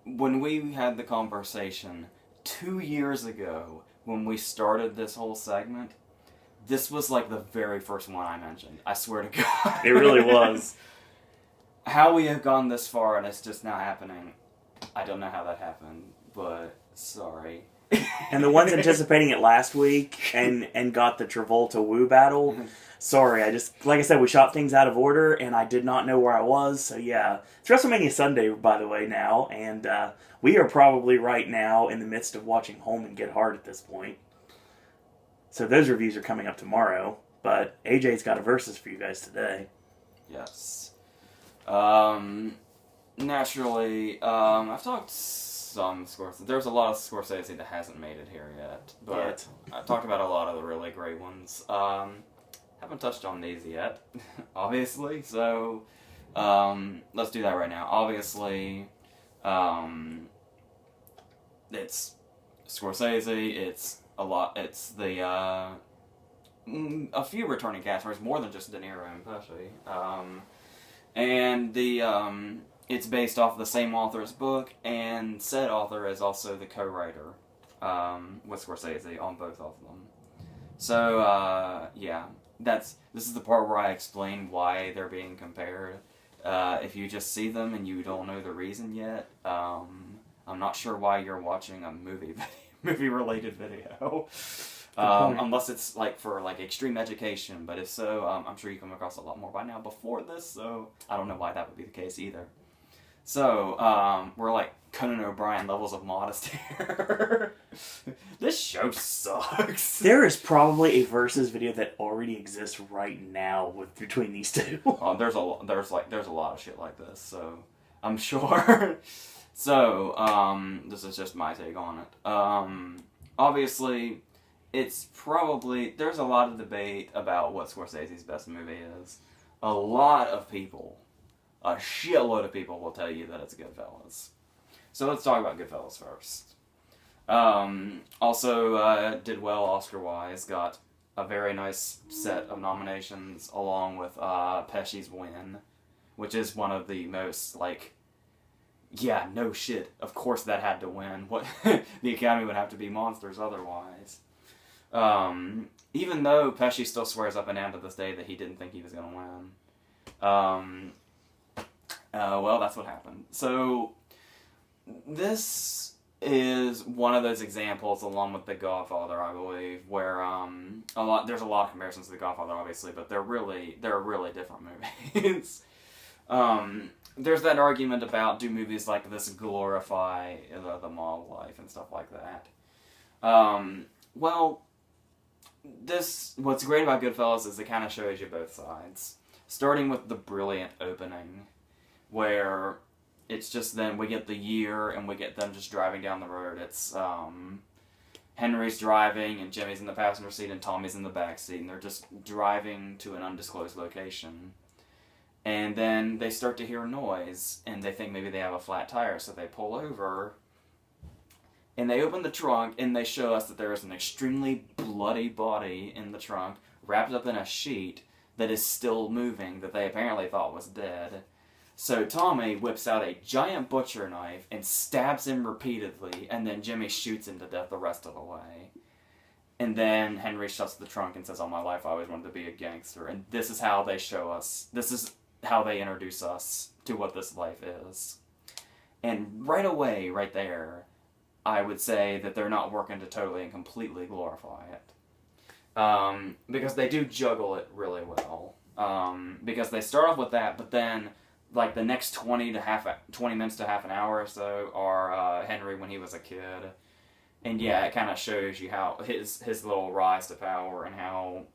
when we had the conversation 2 years ago, when we started this whole segment, this was like the very first one I mentioned. I swear to God. It really was. How we have gone this far and it's just now happening, I don't know how that happened, but sorry. And the ones anticipating it last week and got the Travolta Woo battle, sorry, like I said, we shot things out of order and I did not know where I was, so yeah. It's WrestleMania Sunday, by the way, now, and we are probably right now in the midst of watching Holman get hard at this point. So those reviews are coming up tomorrow, but AJ's got a versus for you guys today. Yes. Naturally, I've talked some Scorsese. There's a lot of Scorsese that hasn't made it here yet, but I've talked about a lot of the really great ones. Haven't touched on these yet, obviously, so let's do that right now. Obviously, it's Scorsese, it's a lot, it's the, a few returning cast members, more than just De Niro and Pesci. And it's based off the same author's book, and said author is also the co-writer with Scorsese on both of them. So, yeah, this is the part where I explain why they're being compared. If you just see them and you don't know the reason yet, I'm not sure why you're watching a movie-related video. Unless it's like for like extreme education, but if so, I'm sure you come across a lot more by now before this, so I don't know why that would be the case either. So, we're like Conan O'Brien levels of modesty here. This show sucks. There is probably a versus video that already exists right now between these two. There's a lot of shit like this, so I'm sure. So, this is just my take on it. Obviously, it's probably, there's a lot of debate about what Scorsese's best movie is. A lot of people, a shitload of people will tell you that it's Goodfellas. So let's talk about Goodfellas first. Also, did well Oscar-wise, got a very nice set of nominations along with Pesci's Win, which is one of the most, like, yeah, no shit, of course that had to win. What the Academy would have to be monsters otherwise. Even though Pesci still swears up and down to this day that he didn't think he was going to win. Well, that's what happened. So, this is one of those examples, along with The Godfather, I believe, where there's a lot of comparisons to The Godfather, obviously, but they're really different movies. There's that argument about, do movies like this glorify the mob life and stuff like that. Well, what's great about Goodfellas is it kind of shows you both sides. Starting with the brilliant opening, where it's just then we get the year and we get them just driving down the road. It's Henry's driving and Jimmy's in the passenger seat and Tommy's in the back seat, and they're just driving to an undisclosed location. And then they start to hear noise, and they think maybe they have a flat tire, so they pull over, and they open the trunk, and they show us that there is an extremely bloody body in the trunk, wrapped up in a sheet that is still moving, that they apparently thought was dead. So Tommy whips out a giant butcher knife and stabs him repeatedly, and then Jimmy shoots him to death the rest of the way. And then Henry shuts the trunk and says, all my life I always wanted to be a gangster. And this is how they show us, this is how they introduce us to what this life is. And right away, right there, I would say that they're not working to totally and completely glorify it. Because they do juggle it really well. Because they start off with that, but then, like, the next 20 minutes to half an hour or so are Henry when he was a kid. And yeah, it kind of shows you how his little rise to power and how,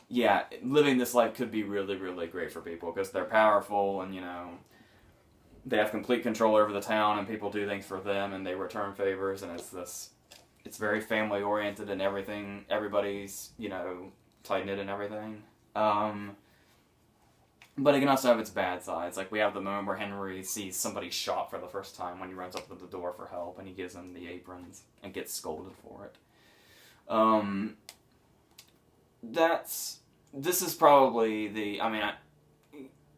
yeah, living this life could be really, really great for people because they're powerful and, you know, they have complete control over the town and people do things for them and they return favors, and it's very family oriented and everything. Everybody's, you know, tight-knit and everything. But it can also have its bad sides. Like, we have the moment where Henry sees somebody shot for the first time when he runs up to the door for help, and he gives them the aprons and gets scolded for it. This is probably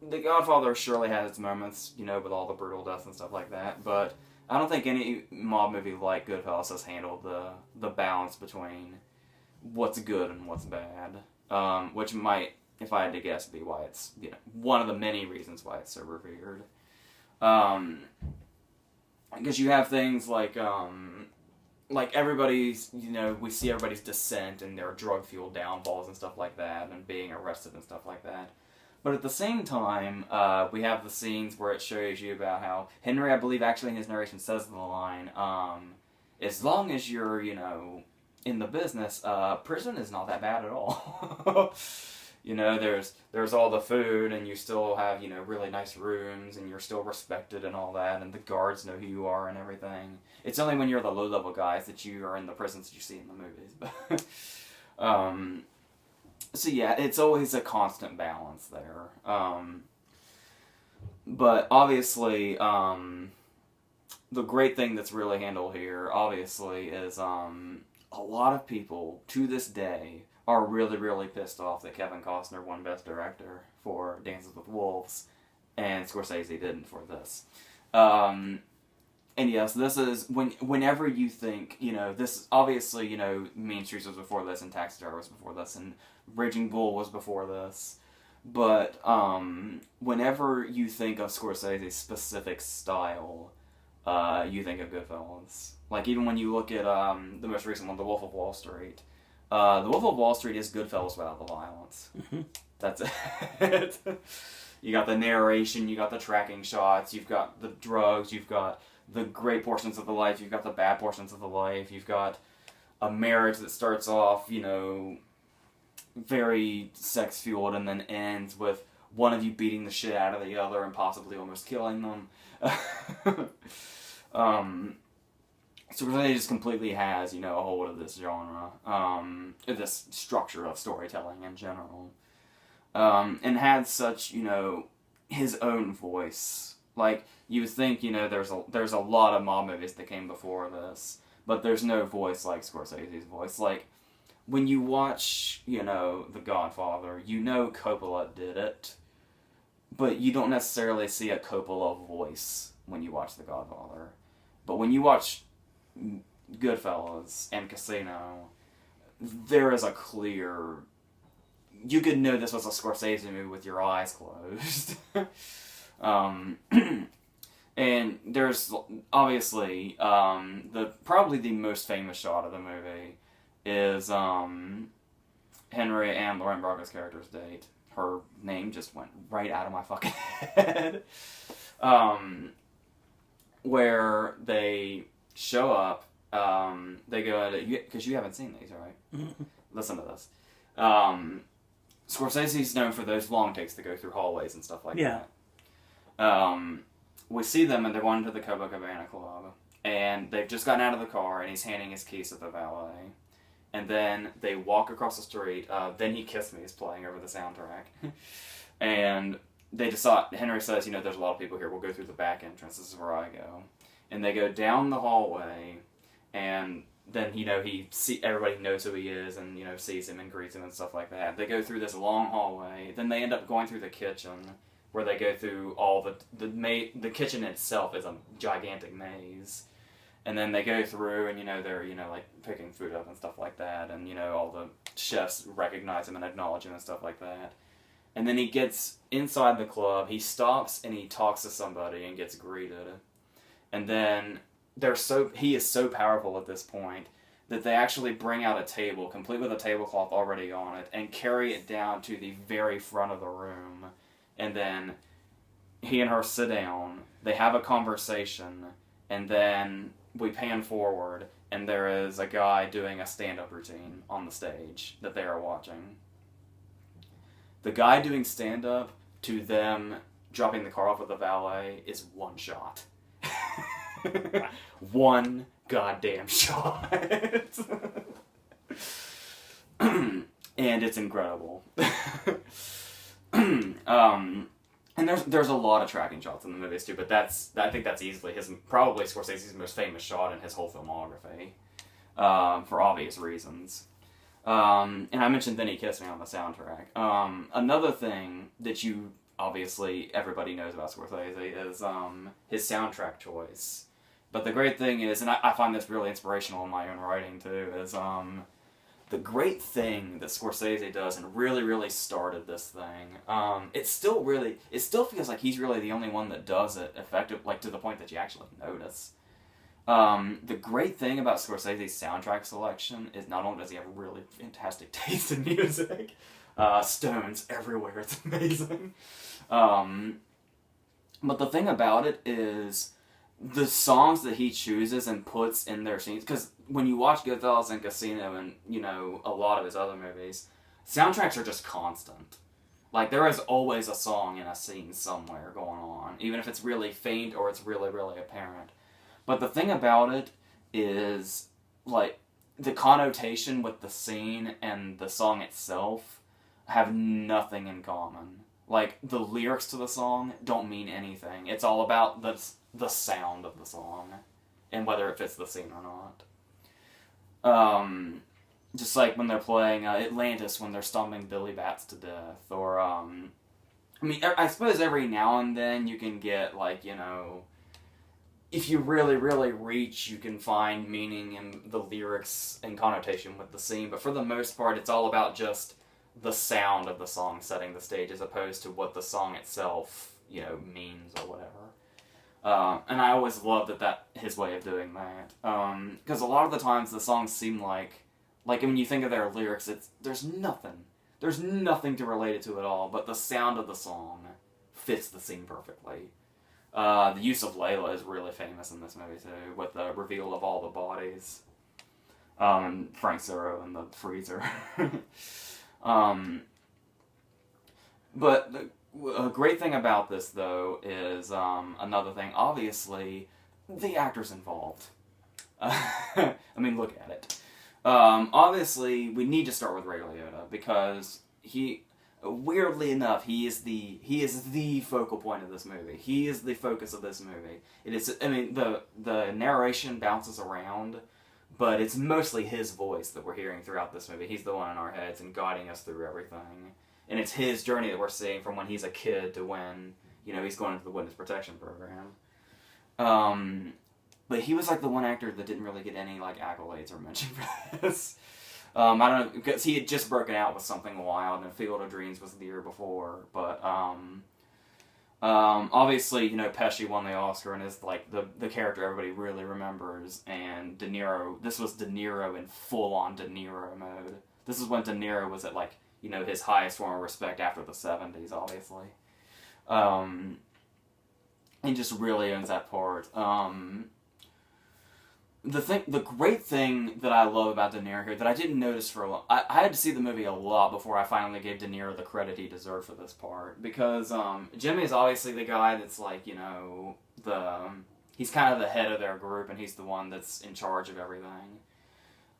The Godfather surely has its moments, you know, with all the brutal deaths and stuff like that, but I don't think any mob movie like Goodfellas has handled the balance between what's good and what's bad, which might, if I had to guess, be why it's, you know, one of the many reasons why it's so revered. Because you have things like everybody's, you know, we see everybody's descent and their drug-fueled downfalls and stuff like that, and being arrested and stuff like that. But at the same time, we have the scenes where it shows you about how Henry, I believe, actually in his narration says the line, as long as you're, you know, in the business, prison is not that bad at all. You know, there's all the food, and you still have, you know, really nice rooms, and you're still respected and all that, and the guards know who you are and everything. It's only when you're the low-level guys that you are in the prisons that you see in the movies. So yeah, it's always a constant balance there. But obviously, the great thing that's really handled here, obviously, is a lot of people, to this day, are really, really pissed off that Kevin Costner won Best Director for Dances with Wolves, and Scorsese didn't for this. And yes, this is, whenever you think, you know, this, obviously, you know, Mean Streets was before this, and Taxi Driver was before this, and Raging Bull was before this, but whenever you think of Scorsese's specific style, you think of Goodfellas. Like, even when you look at the most recent one, The Wolf of Wall Street, The Wolf of Wall Street is Goodfellas without the violence. Mm-hmm. That's it. You got the narration, you got the tracking shots, you've got the drugs, you've got the great portions of the life, you've got the bad portions of the life, you've got a marriage that starts off, you know, very sex-fueled and then ends with one of you beating the shit out of the other and possibly almost killing them. So Scorsese just completely has, you know, a hold of this genre, this structure of storytelling in general, and had such, you know, his own voice. Like, you would think, you know, there's a lot of mob movies that came before this, but there's no voice like Scorsese's voice. Like, when you watch, you know, The Godfather, you know Coppola did it, but you don't necessarily see a Coppola voice when you watch The Godfather. But when you watch Goodfellas and Casino, there is a clear... You could know this was a Scorsese movie with your eyes closed. And there's obviously probably the most famous shot of the movie is Henry and Lauren Bracco's character's date. Her name just went right out of my fucking head. Where they show up, they go to, because you haven't seen these, right? Listen to this. Scorsese's known for those long takes that go through hallways and stuff like that. We see them and they're going to the Copacabana Club, and they've just gotten out of the car and he's handing his keys to the valet. And then they walk across the street, Then He Kissed Me is playing over the soundtrack. And they decide, Henry says, you know, there's a lot of people here, we'll go through the back entrance, this is where I go. And they go down the hallway, and then, you know, everybody knows who he is, and, you know, sees him and greets him and stuff like that. They go through this long hallway, then they end up going through the kitchen, where they go through all the kitchen itself is a gigantic maze. And then they go through, and, you know, they're, you know, like, picking food up and stuff like that, and, you know, all the chefs recognize him and acknowledge him and stuff like that. And then he gets inside the club, he stops and he talks to somebody and gets greeted. And then he is so powerful at this point that they actually bring out a table, complete with a tablecloth already on it, and carry it down to the very front of the room. And then he and her sit down, they have a conversation, and then we pan forward, and there is a guy doing a stand-up routine on the stage that they are watching. The guy doing stand-up to them dropping the car off with the valet is one shot. One goddamn shot. And it's incredible. And there's a lot of tracking shots in the movies too, but I think that's easily probably Scorsese's most famous shot in his whole filmography, for obvious reasons. And I mentioned Then He Kissed Me on the soundtrack. Another thing that you obviously everybody knows about Scorsese, is his soundtrack choice. But the great thing is, and I find this really inspirational in my own writing too, is the great thing that Scorsese does, and really, really started this thing. It still feels like he's really the only one that does it effective, like to the point that you actually notice. The great thing about Scorsese's soundtrack selection is not only does he have really fantastic taste in music, stones everywhere, it's amazing. But the thing about it is the songs that he chooses and puts in their scenes, because when you watch Goodfellas and Casino and, you know, a lot of his other movies, soundtracks are just constant. Like, there is always a song in a scene somewhere going on, even if it's really faint or it's really, really apparent. But the thing about it is, like, the connotation with the scene and the song itself have nothing in common. Like, the lyrics to the song don't mean anything. It's all about the sound of the song and whether it fits the scene or not. Just like when they're playing Atlantis when they're stomping Billy Bats to death, or I mean, I suppose every now and then you can get, like, you know, if you really, really reach, you can find meaning in the lyrics and connotation with the scene, but for the most part, it's all about just the sound of the song setting the stage as opposed to what the song itself, you know, means or whatever. And I always loved that his way of doing that. Because a lot of the times the songs seem like when you think of their lyrics, there's nothing to relate it to at all, but the sound of the song fits the scene perfectly. The use of Layla is really famous in this movie too, with the reveal of all the bodies. Frank Zero in the freezer. But a great thing about this, though, is another thing. Obviously, the actors involved. I mean, look at it. Obviously, we need to start with Ray Liotta because weirdly enough, he is the focal point of this movie. He is the focus of this movie. It is. I mean, the narration bounces around, but it's mostly his voice that we're hearing throughout this movie. He's the one in our heads and guiding us through everything. And it's his journey that we're seeing from when he's a kid to when, you know, he's going into the witness protection program. But he was like the one actor that didn't really get any like accolades or mention for this. I don't know, because he had just broken out with Something Wild, and Field of Dreams was the year before. But obviously, you know, Pesci won the Oscar and is like the character everybody really remembers. And De Niro, this was De Niro in full-on De Niro mode. This is when De Niro was at, like, you know, his highest form of respect after the 70s, obviously. And just really owns that part. The great thing that I love about De Niro here, that I didn't notice for a long... I had to see the movie a lot before I finally gave De Niro the credit he deserved for this part. Because Jimmy is obviously the guy that's, like, you know, he's kind of the head of their group, and he's the one that's in charge of everything.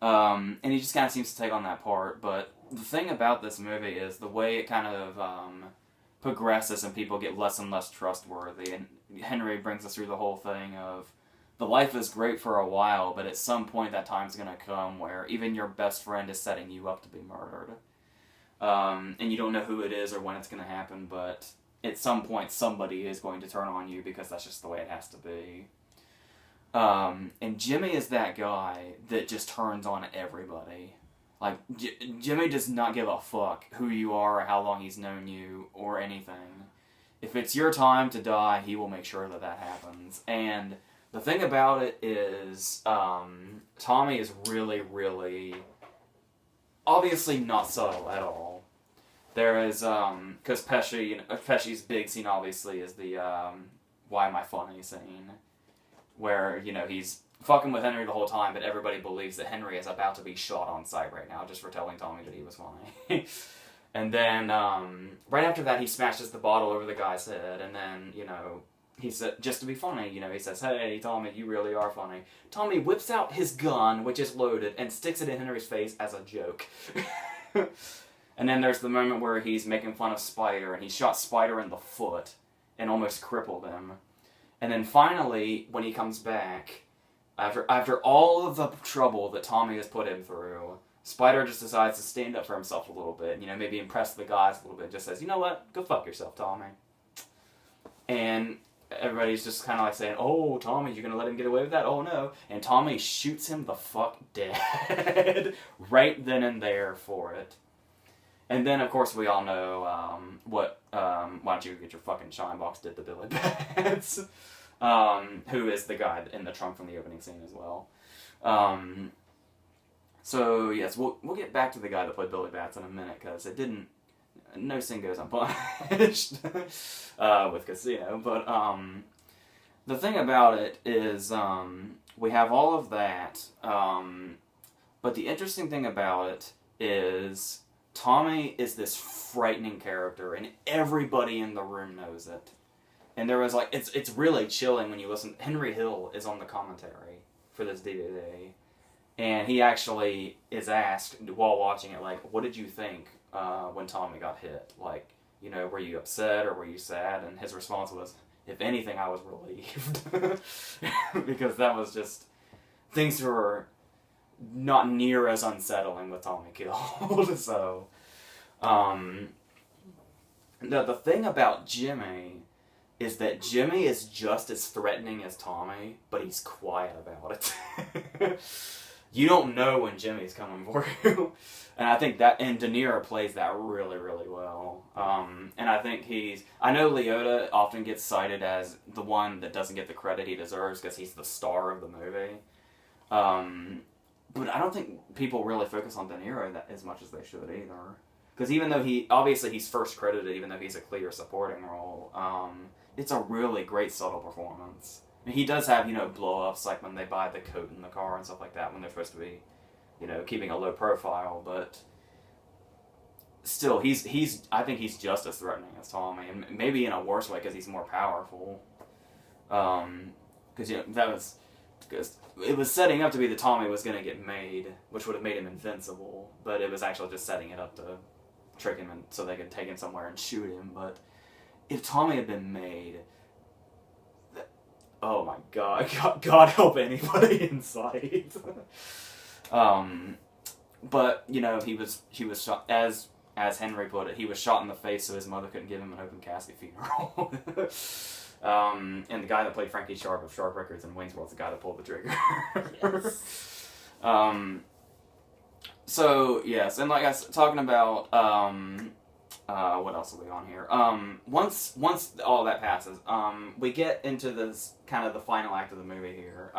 And he just kind of seems to take on that part. But the thing about this movie is the way it kind of progresses and people get less and less trustworthy. And Henry brings us through the whole thing of... The life is great for a while, but at some point that time's going to come where even your best friend is setting you up to be murdered. And you don't know who it is or when it's going to happen, but at some point somebody is going to turn on you because that's just the way it has to be. And Jimmy is that guy that just turns on everybody. Like, Jimmy does not give a fuck who you are or how long he's known you or anything. If it's your time to die, he will make sure that that happens. And... the thing about it is, Tommy is really, really, obviously not subtle at all. There is, because Pesci's big scene obviously is the, why am I funny scene, where, you know, he's fucking with Henry the whole time, but everybody believes that Henry is about to be shot on sight right now, just for telling Tommy that he was funny. And then, right after that, he smashes the bottle over the guy's head, and then, you know, he said, just to be funny, you know, he says, "Hey, Tommy, you really are funny." Tommy whips out his gun, which is loaded, and sticks it in Henry's face as a joke. And then there's the moment where he's making fun of Spider, and he shot Spider in the foot and almost crippled him. And then finally, when he comes back, after all of the trouble that Tommy has put him through, Spider just decides to stand up for himself a little bit, you know, maybe impress the guys a little bit, just says, you know what, go fuck yourself, Tommy. And everybody's just kind of like saying, oh, Tommy, you're going to let him get away with that? Oh, no. And Tommy shoots him the fuck dead right then and there for it. And then, of course, we all know what Why Don't You Get Your Fucking Shine Box did to Billy Bats, who is the guy in the trunk from the opening scene as well. So, yes, we'll get back to the guy that played Billy Bats in a minute, because it didn't... No sin goes unpunished with Casino, but the thing about it is we have all of that, but the interesting thing about it is Tommy is this frightening character, and everybody in the room knows it. And there was it's really chilling when you listen. Henry Hill is on the commentary for this DVD, and he actually is asked while watching it, like, what did you think when Tommy got hit? Like, you know, were you upset or were you sad? And his response was, if anything, I was relieved. Because that was just, things were not near as unsettling with Tommy killed. So, the thing about Jimmy is that Jimmy is just as threatening as Tommy, but he's quiet about it. You don't know when Jimmy's coming for you. And I think that, and De Niro plays that really, really well. And I think I know Liotta often gets cited as the one that doesn't get the credit he deserves because he's the star of the movie. But I don't think people really focus on De Niro as much as they should either. Because even though he's first credited, even though he's a clear supporting role, it's a really great subtle performance. I mean, he does have, you know, blow-ups, like when they buy the coat in the car and stuff like that, when they're supposed to be, you know, keeping a low profile, but still, I think he's just as threatening as Tommy, and maybe in a worse way because he's more powerful. Because, you know, because it was setting up to be that Tommy was going to get made, which would have made him invincible, but it was actually just setting it up to trick him so they could take him somewhere and shoot him. But if Tommy had been made, oh my God, God help anybody in sight. But, you know, he was shot, as Henry put it, he was shot in the face so his mother couldn't give him an open casket funeral. And the guy that played Frankie Sharp of Sharp Records and Wayne's World's the guy that pulled the trigger. Yes. So, yes, and like I was talking about, what else are we on here? Once all that passes, we get into this kind of the final act of the movie here,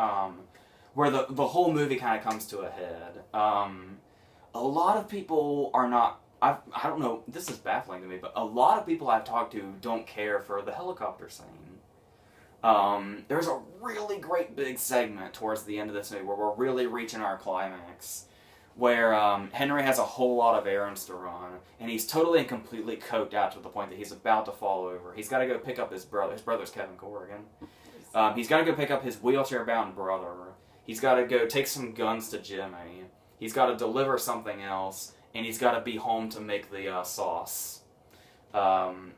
where the whole movie kind of comes to a head. A lot of people are not, I don't know, this is baffling to me, but a lot of people I've talked to don't care for the helicopter scene. There's a really great big segment towards the end of this movie where we're really reaching our climax, where Henry has a whole lot of errands to run, and he's totally and completely coked out to the point that he's about to fall over. He's got to go pick up his brother. His brother's Kevin Corrigan. He's got to go pick up his wheelchair-bound brother. He's got to go take some guns to Jimmy. He's got to deliver something else, and he's got to be home to make the sauce. And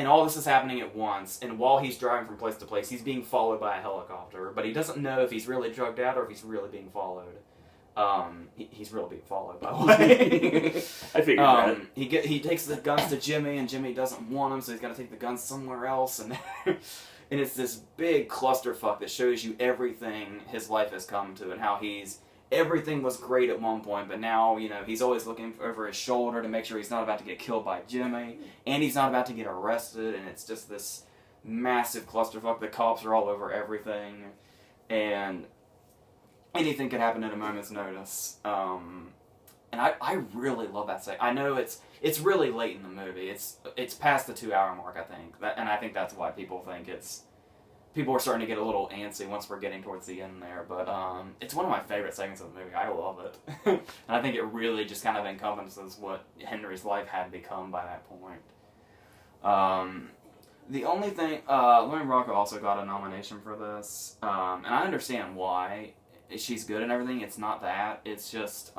all this is happening at once, and while he's driving from place to place, he's being followed by a helicopter, but he doesn't know if he's really drugged out or if he's really being followed. He's really being followed, by the way. I figured that. He takes the guns to Jimmy, and Jimmy doesn't want them, so he's got to take the guns somewhere else, and and it's this big clusterfuck that shows you everything his life has come to, and how everything was great at one point, but now, you know, he's always looking over his shoulder to make sure he's not about to get killed by Jimmy, and he's not about to get arrested, and it's just this massive clusterfuck. The cops are all over everything, and anything could happen at a moment's notice. And I really love that segment. I know it's really late in the movie. It's past the 2-hour mark, I think, and I think that's why people think people are starting to get a little antsy once we're getting towards the end there. But it's one of my favorite segments of the movie. I love it, and I think it really just kind of encompasses what Henry's life had become by that point. The only thing, Lauren Rocco also got a nomination for this, and I understand why. She's good and everything. It's not that. It's just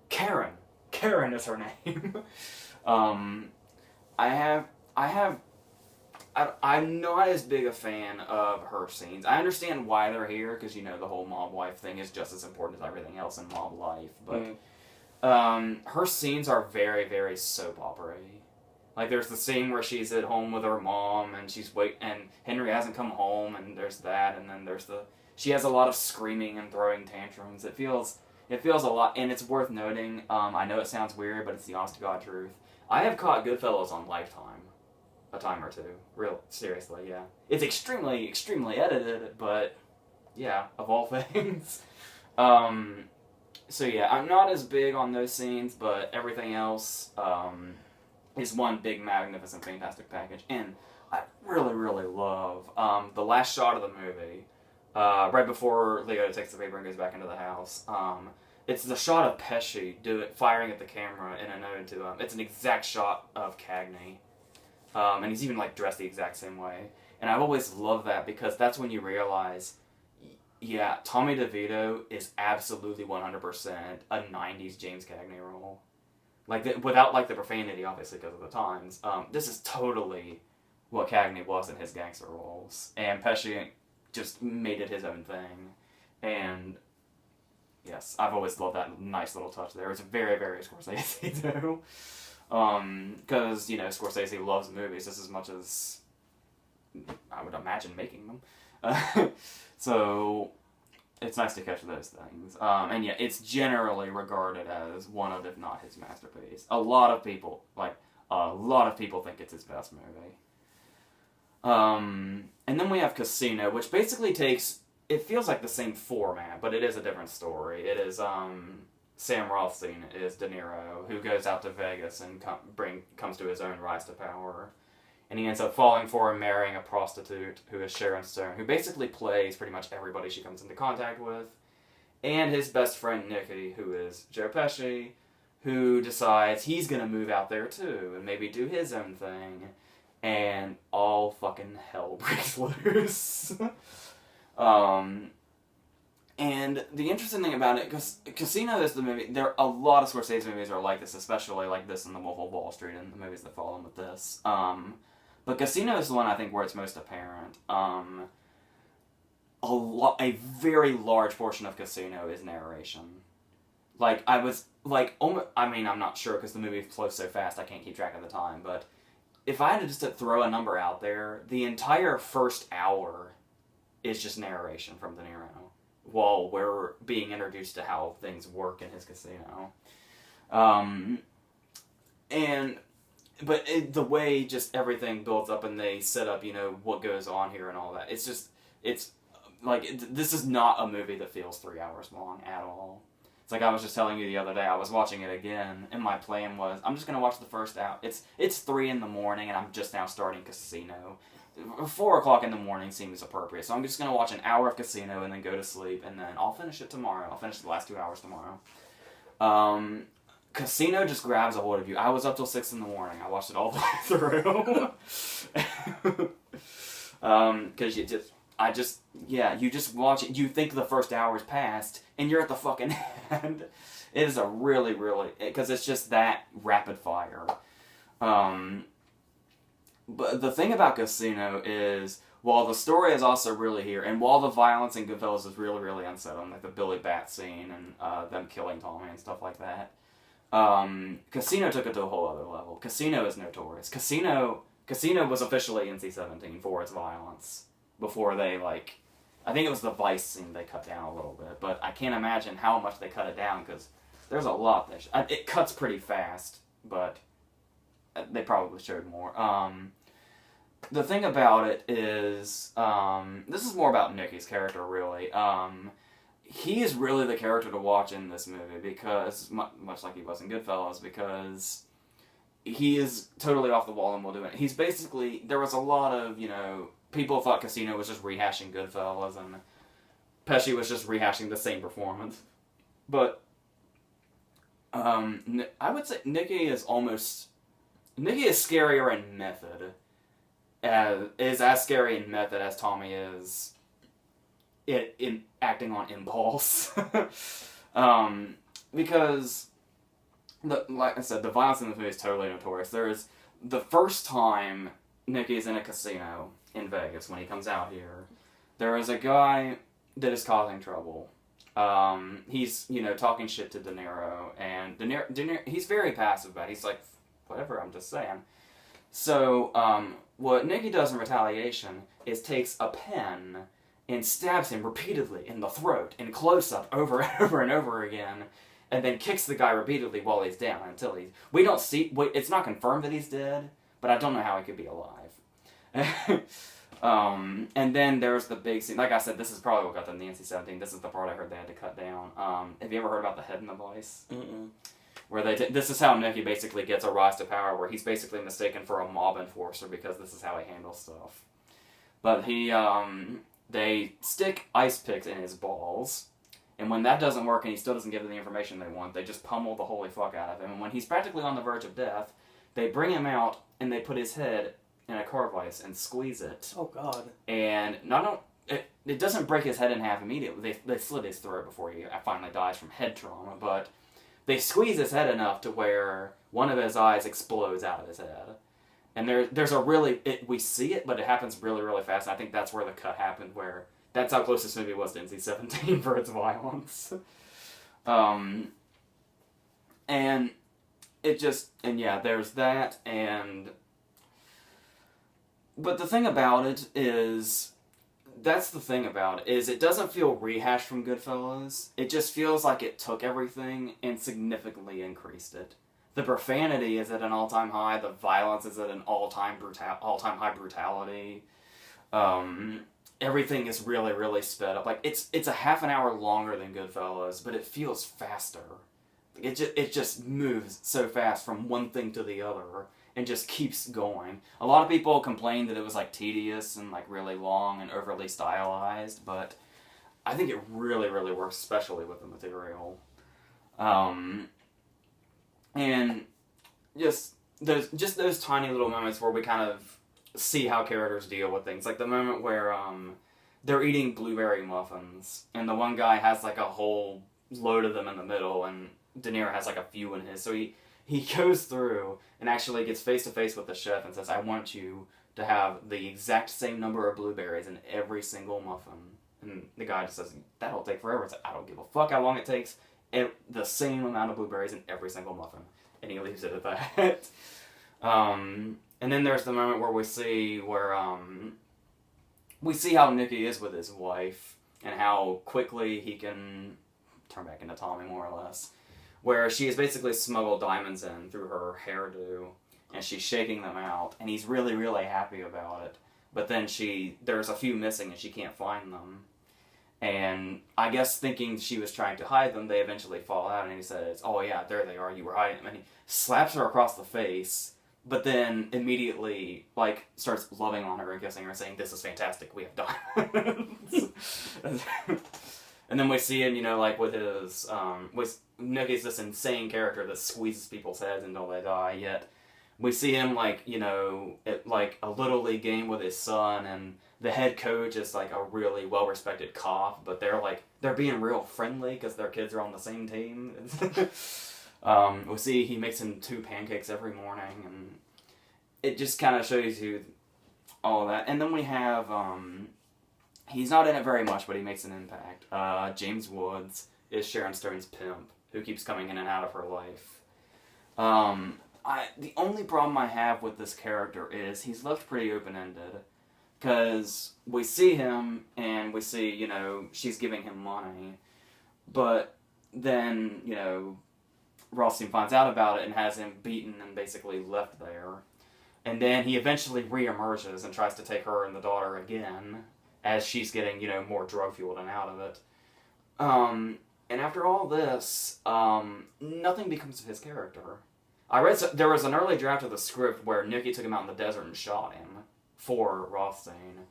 Karen. Karen is her name. I'm not as big a fan of her scenes. I understand why they're here, because, you know, the whole mob wife thing is just as important as everything else in mob life. But Her scenes are very, very soap opera-y. Like, there's the scene where she's at home with her mom, and and Henry hasn't come home, and there's that, and then she has a lot of screaming and throwing tantrums. It feels a lot, and it's worth noting, I know it sounds weird, but it's the honest to God truth. I have caught Goodfellas on Lifetime a time or two. Seriously, yeah. It's extremely, extremely edited, but, yeah, of all things. So yeah, I'm not as big on those scenes, but everything else, is one big, magnificent, fantastic package. And I really, really love, the last shot of the movie, right before Leo takes the paper and goes back into the house. It's the shot of Pesci firing at the camera in an ode to him. It's an exact shot of Cagney. And he's even like dressed the exact same way. And I've always loved that because that's when you realize, yeah, Tommy DeVito is absolutely 100% a 90s James Cagney role. Like, without like the profanity, obviously, because of the times. This is totally what Cagney was in his gangster roles. And Pesci just made it his own thing. And yes, I've always loved that nice little touch there. It's very, very Scorsese, too. Because, you know, Scorsese loves movies just as much as I would imagine making them. So, it's nice to catch those things. And yeah, it's generally regarded as one of, if not his masterpiece. A lot of people think it's his best movie. And then we have Casino, which basically it feels like the same format, but it is a different story. It is, Sam Rothstein is De Niro, who goes out to Vegas and comes to his own rise to power. And he ends up falling for and marrying a prostitute who is Sharon Stone, who basically plays pretty much everybody she comes into contact with. And his best friend, Nicky, who is Joe Pesci, who decides he's going to move out there too and maybe do his own thing. And all fucking hell breaks loose. And the interesting thing about it, because Casino is the movie, a lot of Scorsese movies are like this, especially like this and The Wolf of Wall Street and the movies that follow with this. But Casino is the one I think where it's most apparent. A very large portion of Casino is narration. Like, I'm not sure because the movie flows so fast I can't keep track of the time, but if I had to throw a number out there, the entire first hour is just narration from De Niro, while we're being introduced to how things work in his casino. But the way just everything builds up and they set up, you know, what goes on here and all that, this is not a movie that feels 3 hours long at all. It's like I was just telling you the other day, I was watching it again, and my plan was, I'm just going to watch the first hour. It's 3 in the morning, and I'm just now starting Casino. 4 o'clock in the morning seems appropriate, so I'm just going to watch an hour of Casino and then go to sleep, and then I'll finish it tomorrow. I'll finish the last 2 hours tomorrow. Casino just grabs a hold of you. I was up till 6 in the morning. I watched it all the way through. Because you just watch it. You think the first hour's passed, and you're at the fucking end. It is a really, really, because it's just that rapid fire. But the thing about Casino is, while the story is also really here, and while the violence in Goodfellas is really, really unsettling, like the Billy Bat scene and them killing Tommy and stuff like that, Casino took it to a whole other level. Casino is notorious. Casino was officially NC-17 for its violence before they, I think it was the Vice scene they cut down a little bit, but I can't imagine how much they cut it down, because there's a lot that it cuts pretty fast, but they probably showed more. The thing about it is, this is more about Nicky's character, really. He is really the character to watch in this movie, because, much like he was in Goodfellas, because he is totally off the wall and will do it. He's basically, there was a lot of, people thought Casino was just rehashing Goodfellas, and Pesci was just rehashing the same performance. But, I would say Nicky is scarier in method, is as scary in method as Tommy is in acting on impulse. Because, like I said, the violence in this movie is totally notorious. There is, the first time Nicky's in a casino in Vegas, when he comes out here, there is a guy that is causing trouble. he's, talking shit to De Niro, and De Niro, he's very passive about it. He's like, whatever, I'm just saying. So, what Nicky does in retaliation is takes a pen and stabs him repeatedly in the throat in close-up over and over and over again, and then kicks the guy repeatedly while he's down until he's... it's not confirmed that he's dead, but I don't know how he could be alive. And then there's the big scene. Like I said, this is probably what got the NC-17. This is the part I heard they had to cut down. Have you ever heard about the head in the vice? Mm-mm. Where this is how Nicky basically gets a rise to power, where he's basically mistaken for a mob enforcer because this is how he handles stuff. But they stick ice picks in his balls, and when that doesn't work and he still doesn't give them the information they want, they just pummel the holy fuck out of him. And when he's practically on the verge of death, they bring him out and they put his head in a car vise and squeeze it. Oh God! And it doesn't break his head in half immediately. They slit his throat before he finally dies from head trauma, but they squeeze his head enough to where one of his eyes explodes out of his head. And there's a really... we see it, but it happens really, really fast. And I think that's where the cut happened, where that's how close this movie was to NC-17 for its violence. And it just... And yeah, there's that, and... But the thing about it is... That's the thing about it, is it doesn't feel rehashed from Goodfellas. It just feels like it took everything and significantly increased it. The profanity is at an all-time high. The violence is at an all-time high brutality. Everything is really, really sped up. Like it's a half an hour longer than Goodfellas, but it feels faster. It just moves so fast from one thing to the other and just keeps going. A lot of people complained that it was like tedious and like really long and overly stylized, but I think it really, really works, especially with the material. And just those tiny little moments where we kind of see how characters deal with things. Like the moment where they're eating blueberry muffins, and the one guy has like a whole load of them in the middle, and De Niro has like a few in his. So he goes through and actually gets face to face with the chef and says, "I want you to have the exact same number of blueberries in every single muffin." And the guy just says, "That'll take forever." It's like, "I don't give a fuck how long it takes. The same amount of blueberries in every single muffin." And he leaves it at that. And then there's the moment where we see how Nicky is with his wife and how quickly he can turn back into Tommy, more or less. Where she has basically smuggled diamonds in through her hairdo, and she's shaking them out, and he's really, really happy about it. But then there's a few missing and she can't find them. And I guess thinking she was trying to hide them, they eventually fall out, and he says, "Oh yeah, there they are, you were hiding them." And he slaps her across the face, but then immediately, like, starts loving on her and kissing her, saying, "This is fantastic, we have diamonds." And then we see him, like, with his, Nicky's this insane character that squeezes people's heads until they die, yet we see him, like, at, like, a Little League game with his son, and the head coach is, like, a really well-respected cop, but they're being real friendly because their kids are on the same team. We see he makes him 2 pancakes every morning, and it just kind of shows you all that. And then we have, he's not in it very much, but he makes an impact. James Woods is Sharon Stone's pimp, who keeps coming in and out of her life. The only problem I have with this character is he's left pretty open-ended. Because we see him, and we see, she's giving him money. But then, Rothstein finds out about it and has him beaten and basically left there. And then he eventually re-emerges and tries to take her and the daughter again, as she's getting, more drug-fueled and out of it. And after all this, nothing becomes of his character. There was an early draft of the script where Nicky took him out in the desert and shot him for Rothstein.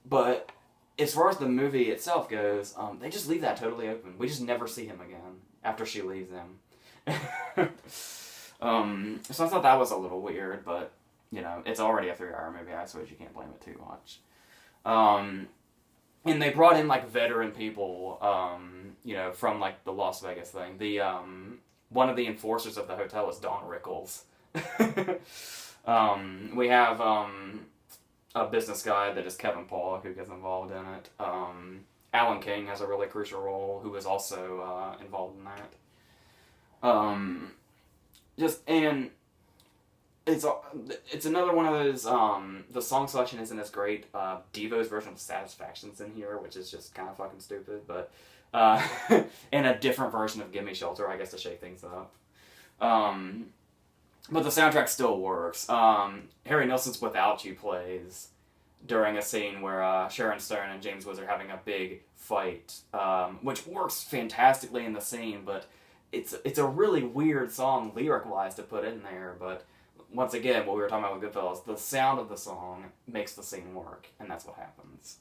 But as far as the movie itself goes, they just leave that totally open. We just never see him again after she leaves him. So I thought that was a little weird, but, it's already a 3-hour movie, I suppose you can't blame it too much. And they brought in, like, veteran people, from, like, the Las Vegas thing. One of the enforcers of the hotel is Don Rickles. We have, a business guy that is Kevin Pollak who gets involved in it. Alan King has a really crucial role, who was also involved in that. And it's another one of those, the song selection isn't as great. Devo's version of Satisfaction's in here, which is just kind of fucking stupid, but, and a different version of Gimme Shelter, I guess, to shake things up. But the soundtrack still works. Harry Nilsson's Without You plays during a scene where Sharon Stone and James Woods are having a big fight, which works fantastically in the scene, but it's a really weird song lyric-wise to put in there, but once again, what we were talking about with Goodfellas, the sound of the song makes the scene work, and that's what happens.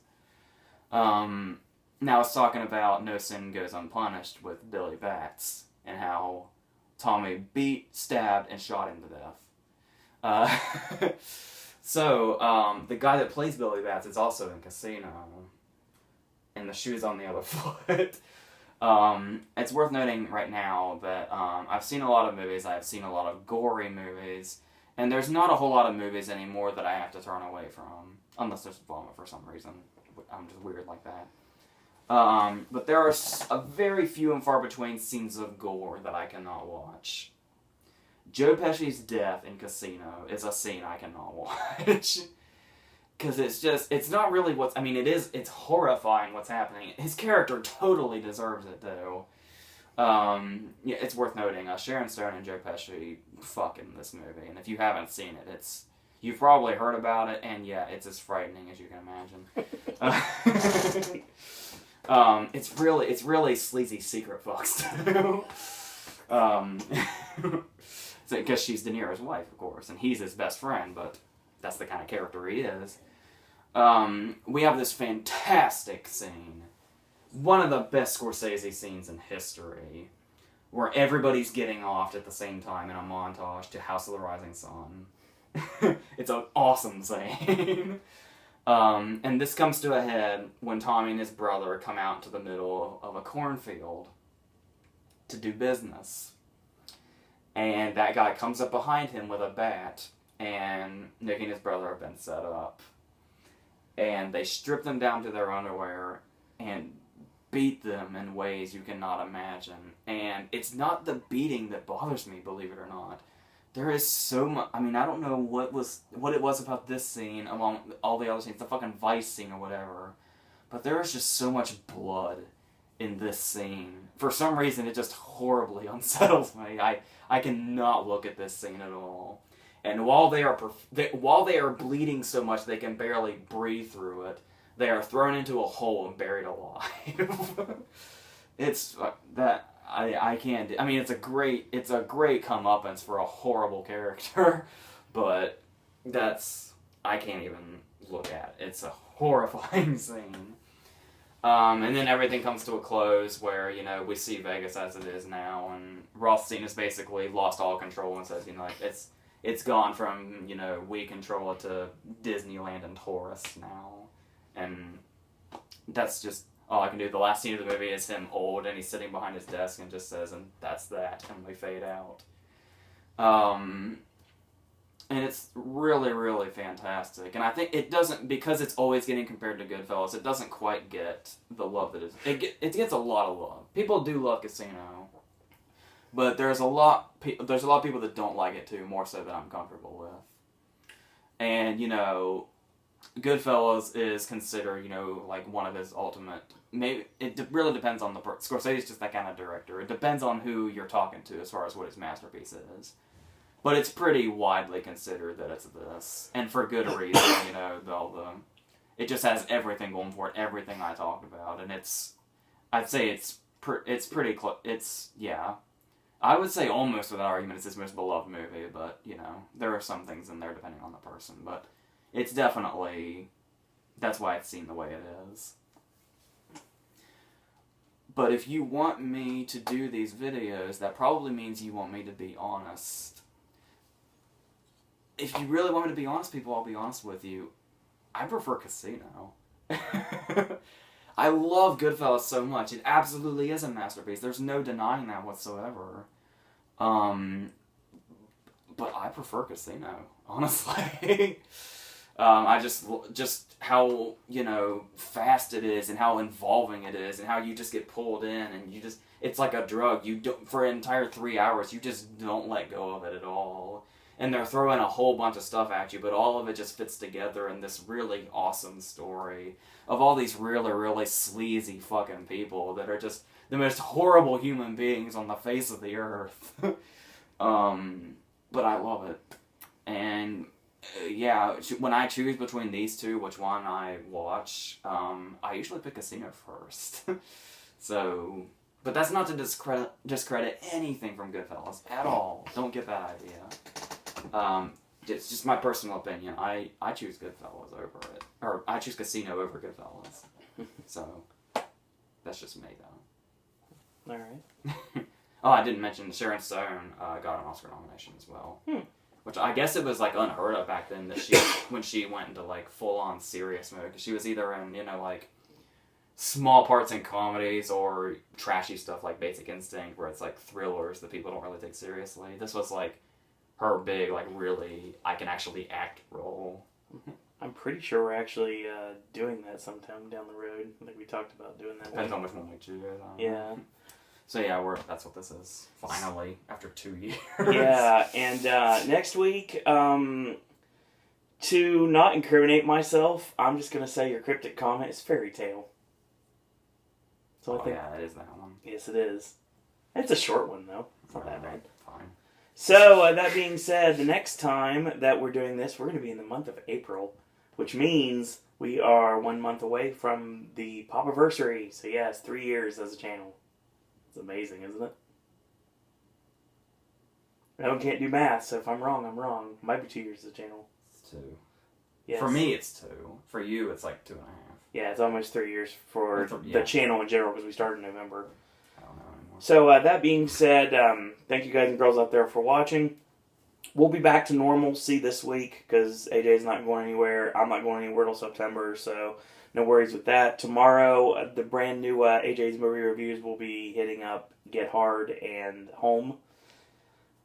Now I was talking about No Sin Goes Unpunished with Billy Batts, and how Tommy beat, stabbed, and shot him to death. So, the guy that plays Billy Batts is also in Casino, and the shoe's on the other foot. It's worth noting right now that I've seen a lot of movies, I've seen a lot of gory movies, and there's not a whole lot of movies anymore that I have to turn away from, unless there's vomit for some reason. I'm just weird like that. But there are a very few and far between scenes of gore that I cannot watch. Joe Pesci's death in Casino is a scene I cannot watch. Because it's not really it's horrifying what's happening. His character totally deserves it, though. Yeah, it's worth noting, Sharon Stone and Joe Pesci fuck in this movie, and if you haven't seen it, you've probably heard about it, and yeah, it's as frightening as you can imagine. It's really sleazy secret fucks, too. Because she's De Niro's wife, of course, and he's his best friend, but that's the kind of character he is. We have this fantastic scene, one of the best Scorsese scenes in history, where everybody's getting off at the same time in a montage to House of the Rising Sun. It's an awesome scene. And this comes to a head when Tommy and his brother come out to the middle of a cornfield to do business. And that guy comes up behind him with a bat, and Nick and his brother have been set up. And they strip them down to their underwear and beat them in ways you cannot imagine. And it's not the beating that bothers me, believe it or not. There is so much. I mean, I don't know what it was about this scene among all the other scenes, the fucking Vice scene or whatever. But there is just so much blood in this scene. For some reason, it just horribly unsettles me. I cannot look at this scene at all. And while they are bleeding so much they can barely breathe through it, they are thrown into a hole and buried alive. It's that I can't. I mean, it's a great comeuppance for a horrible character, but I can't even look at. It's a horrifying scene. And then everything comes to a close where, we see Vegas as it is now, and Rothstein has basically lost all control and says, it's gone from, we control it to Disneyland and tourists now. And that's just all I can do. The last scene of the movie is him old, and he's sitting behind his desk and just says, and that's that, and we fade out. And it's really, really fantastic. And I think it doesn't, because it's always getting compared to Goodfellas, it doesn't quite get the love that it gets a lot of love. People do love Casino, but there's a lot of people that don't like it too, more so than I'm comfortable with. And, Goodfellas is considered, like one of his ultimate. Maybe it really depends on the Scorsese's just that kind of director. It depends on who you're talking to as far as what his masterpiece is. But it's pretty widely considered that it's this, and for good reason. It just has everything going for it, everything I talked about, and I'd say it's pretty close. I would say almost without argument it's his most beloved movie, but there are some things in there depending on the person, but it's definitely, that's why it's seen the way it is. But if you want me to do these videos, that probably means you want me to be honest. If you really want me to be honest, people, I'll be honest with you. I prefer Casino. I love Goodfellas so much. It absolutely is a masterpiece. There's no denying that whatsoever. But I prefer Casino, honestly. I just how, fast it is and how involving it is and how you just get pulled in and it's like a drug. You don't, for an entire 3 hours, you just don't let go of it at all. And they're throwing a whole bunch of stuff at you, but all of it just fits together in this really awesome story of all these really, really sleazy fucking people that are just the most horrible human beings on the face of the earth. But I love it. And when I choose between these two, which one I watch, I usually pick Casino first. So, but that's not to discredit anything from Goodfellas at all. Don't get that idea. It's just my personal opinion. I choose Goodfellas over it, or I choose Casino over Goodfellas. So, that's just me though. All right. Oh, I didn't mention Sharon Stone got an Oscar nomination as well. Which I guess it was like unheard of back then that when she went into like full on serious mode, because she was either in like small parts in comedies or trashy stuff like Basic Instinct, where it's like thrillers that people don't really take seriously. This was like her big, like really I can actually act role. I'm pretty sure we're actually doing that sometime down the road. I think we talked about doing that. Depends on which one we choose. Yeah. So yeah, that's what this is. Finally, after 2 years. Yeah, and next week, to not incriminate myself, I'm just going to say your cryptic comment is fairy tale. So I think, yeah, it is that one. Yes, it is. It's a short one, though. It's not that bad. Fine. So, that being said, the next time that we're doing this, we're going to be in the month of April, which means we are 1 month away from the Popiversary. So, yeah, it's 3 years as a channel. It's amazing, isn't it? I can't do math, so if I'm wrong, I'm wrong. Might be 2 years as a channel. It's 2. Yes. For me, it's 2. For you, it's like 2.5. Yeah, it's almost 3 years for the channel in general because we started in November. I don't know anymore. So, that being said, thank you guys and girls out there for watching. We'll be back to normalcy this week because AJ's not going anywhere. I'm not going anywhere till September, so no worries with that. Tomorrow, the brand new AJ's movie reviews will be hitting up Get Hard and Home.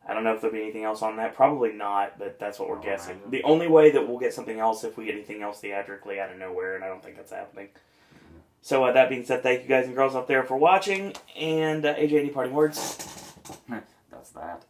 I don't know if there'll be anything else on that. Probably not, but that's what we're guessing. The only way that we'll get something else if we get anything else theatrically out of nowhere, and I don't think that's happening. So that being said, thank you guys and girls out there for watching. And AJ, any parting words? That's that.